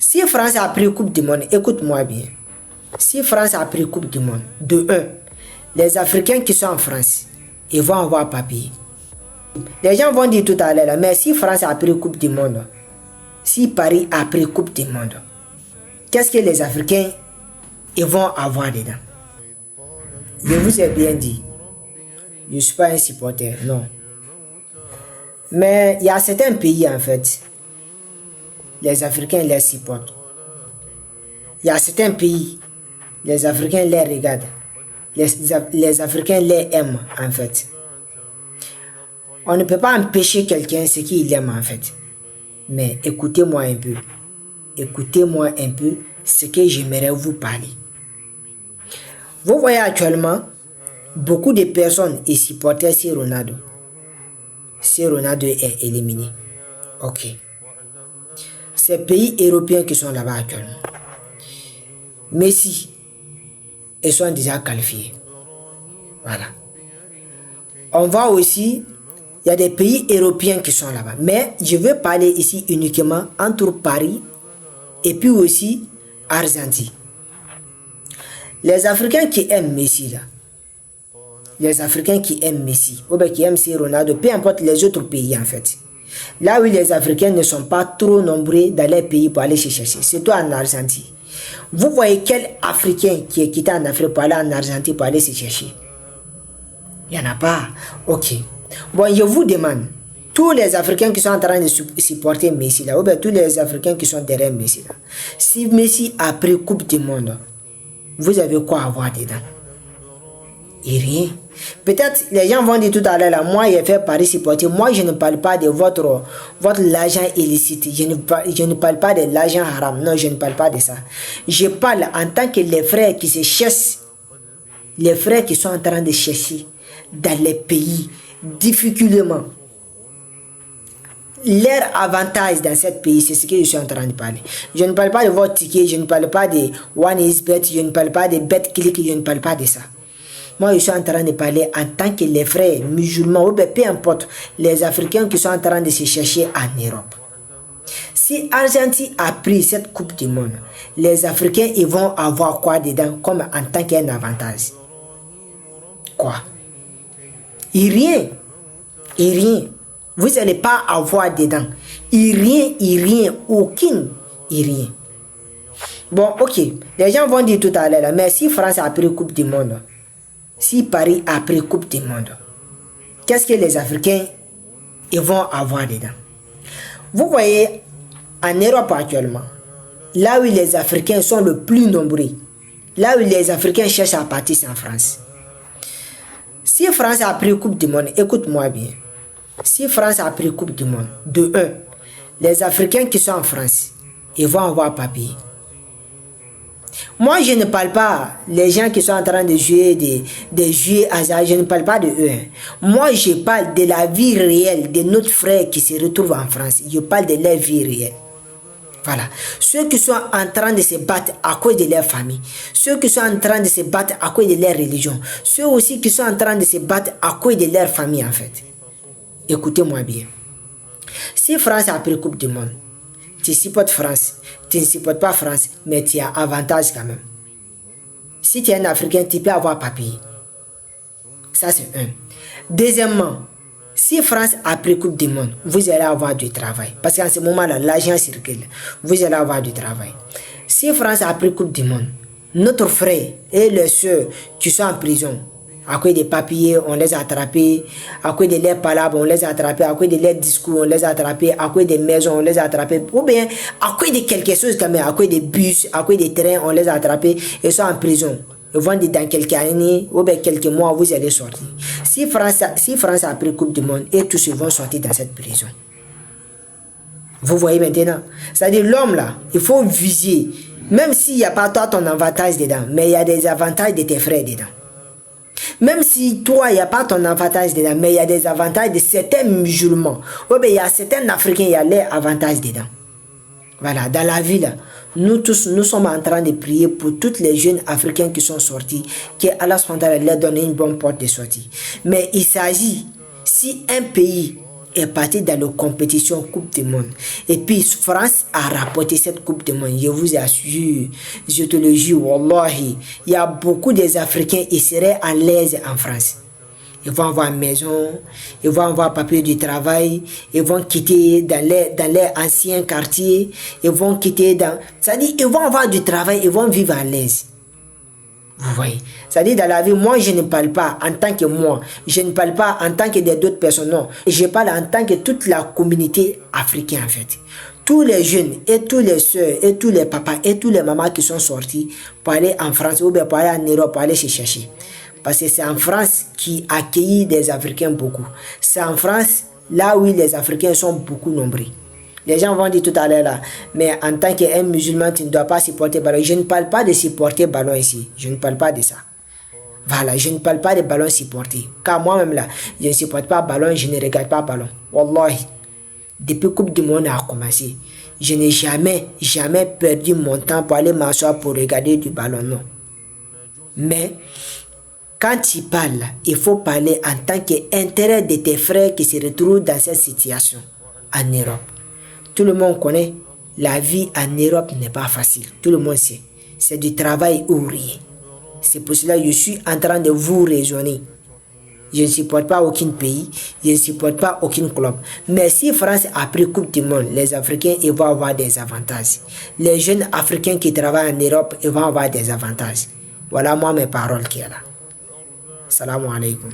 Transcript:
Si France a pris Coupe du Monde, écoute-moi bien. Si France a pris Coupe du Monde, de 1, les Africains qui sont en France, ils vont avoir papier. Les gens vont dire tout à l'heure, mais si France a pris Coupe du Monde, si Paris a pris Coupe du Monde, qu'est-ce que les Africains ils vont avoir dedans? Je vous ai bien dit, je ne suis pas un supporter, non. Mais il y a certains pays en fait, les Africains les supportent. Il y a certains pays, les Africains les regardent. Les Africains les aiment en fait. On ne peut pas empêcher quelqu'un ce qu'il aime en fait. Mais écoutez-moi un peu. Écoutez-moi un peu ce que j'aimerais vous parler. Vous voyez actuellement, beaucoup de personnes y supportaient si Ronaldo. Si Ronaldo est éliminé. Ok. Ces pays européens qui sont là-bas actuellement. Messi, ils sont déjà qualifiés. Voilà. On voit aussi, il y a des pays européens qui sont là-bas. Mais je veux parler ici uniquement entre Paris et puis aussi Argentine. Les Africains qui aiment Messi là, les Africains qui aiment Messi, ou bien qui aiment Ronaldo, peu importe les autres pays en fait. Là où les Africains ne sont pas trop nombreux dans les pays pour aller se chercher, c'est toi en Argentine. Vous voyez quel Africain qui est quitté en Afrique pour aller en Argentine pour aller se chercher? Il n'y en a pas. Ok. Bon, je vous demande, tous les Africains qui sont en train de supporter Messi là, ou bien tous les Africains qui sont derrière Messi là, si Messi a pris Coupe du Monde, vous avez quoi avoir dedans? Et rien. Peut-être les gens vont dire tout à l'heure là, moi j'ai fait Paris supporter. Moi je ne parle pas de votre l'argent illicite. Je ne parle pas de l'argent haram. Non, je ne parle pas de ça. Je parle en tant que les frères qui se cherchent, les frères qui sont en train de chercher dans les pays difficilement. Leur avantage dans ce pays, c'est ce que je suis en train de parler. Je ne parle pas de votre ticket, je ne parle pas de OneXBet, je ne parle pas de BetClick, je ne parle pas de ça. Moi, je suis en train de parler en tant que les frères musulmans, ou peu importe, les Africains qui sont en train de se chercher en Europe. Si Argentine a pris cette Coupe du Monde, les Africains ils vont avoir quoi dedans comme en tant qu'un avantage? Quoi? Et rien. Et rien. Vous n'allez pas avoir dedans. Et rien, aucune. Et rien. Bon, ok. Les gens vont dire tout à l'heure, mais si France a pris Coupe du Monde, si Paris a pris Coupe du Monde, qu'est-ce que les Africains ils vont avoir dedans? Vous voyez, en Europe actuellement, là où les Africains sont le plus nombreux, là où les Africains cherchent à partir, c'est en France. Si France a pris Coupe du Monde, écoute-moi bien. Si France a pris Coupe du Monde, de 1, les Africains qui sont en France, ils vont avoir papier. Moi, je ne parle pas les gens qui sont en train de jouer des jeux hasard, je ne parle pas de eux. Moi, je parle de la vie réelle de notre frère qui se retrouve en France. Je parle de leur vie réelle. Voilà. Ceux qui sont en train de se battre à cause de leur famille. Ceux qui sont en train de se battre à cause de leur religion. Ceux aussi qui sont en train de se battre à cause de leur famille en fait. Écoutez-moi bien. Si France a pris Coupe du Monde, tu supportes France, tu ne supportes pas France, mais tu as avantage quand même. Si tu es un Africain, tu peux avoir papier. Ça c'est un. Deuxièmement, si France a pris Coupe du Monde, vous allez avoir du travail. Parce qu'en ce moment-là, l'argent circule. Vous allez avoir du travail. Si France a pris Coupe du Monde, notre frère et les soeurs qui sont en prison, à cause des papiers, on les a attrapés. À cause de leurs palabres, on les a attrapés. À cause de leurs discours, on les a attrapés. À cause des maisons, on les a attrapés. Ou bien, à cause de quelque chose quand même, à cause des bus, à cause des trains, on les a attrapés. Ils sont en prison. Ils vont dire dans quelques années, ou bien quelques mois, vous allez sortir. Si France a pris Coupe du Monde, et tous ils vont sortir dans cette prison. Vous voyez maintenant? C'est-à-dire l'homme là, il faut viser. Même s'il n'y a pas toi ton avantage dedans, mais il y a des avantages de tes frères dedans. Même si toi, il n'y a pas ton avantage dedans, mais il y a des avantages de certains musulmans. Ou bien il y a certains Africains, il y a leurs avantages dedans. Voilà, dans la vie là, nous tous, nous sommes en train de prier pour tous les jeunes Africains qui sont sortis, que Allah leur donne une bonne porte de sortie. Mais il s'agit, si un pays est parti dans la compétition Coupe du Monde. Et puis France a rapporté cette Coupe du Monde. Je vous assure, je te le jure, wallahi, il y a beaucoup des Africains qui seraient à l'aise en France. Ils vont avoir une maison, ils vont avoir papier du travail, ils vont quitter dans les anciens quartiers, ils vont quitter dans... C'est-à-dire, ils vont avoir du travail, ils vont vivre à l'aise. Vous voyez? C'est-à-dire, dans la vie, moi, je ne parle pas en tant que moi, je ne parle pas en tant que d'autres personnes, non. Je parle en tant que toute la communauté africaine, en fait. Tous les jeunes et tous les soeurs et tous les papas et tous les mamans qui sont sortis pour aller en France ou bien pour aller en Europe, pour aller se chercher. Parce que c'est en France qui accueille des Africains beaucoup. C'est en France, là où les Africains sont beaucoup nombreux. Les gens vont dire tout à l'heure là, mais en tant qu'un musulman, tu ne dois pas supporter ballon. Je ne parle pas de supporter ballon ici. Je ne parle pas de ça. Voilà, je ne parle pas de ballon supporté. Car moi-même là, je ne supporte pas ballon, je ne regarde pas ballon. Wallahi, depuis Coupe du Monde a commencé, je n'ai jamais perdu mon temps pour aller m'asseoir pour regarder du ballon, non. Mais quand tu parles, il faut parler en tant qu'intérêt de tes frères qui se retrouvent dans cette situation en Europe. Tout le monde connaît, la vie en Europe n'est pas facile. Tout le monde sait. C'est du travail ou rien. C'est pour cela que je suis en train de vous raisonner. Je ne supporte pas aucun pays, je ne supporte pas aucun club. Mais si France a pris Coupe du Monde, les Africains ils vont avoir des avantages. Les jeunes Africains qui travaillent en Europe ils vont avoir des avantages. Voilà moi mes paroles qui est là. Salam alaikum.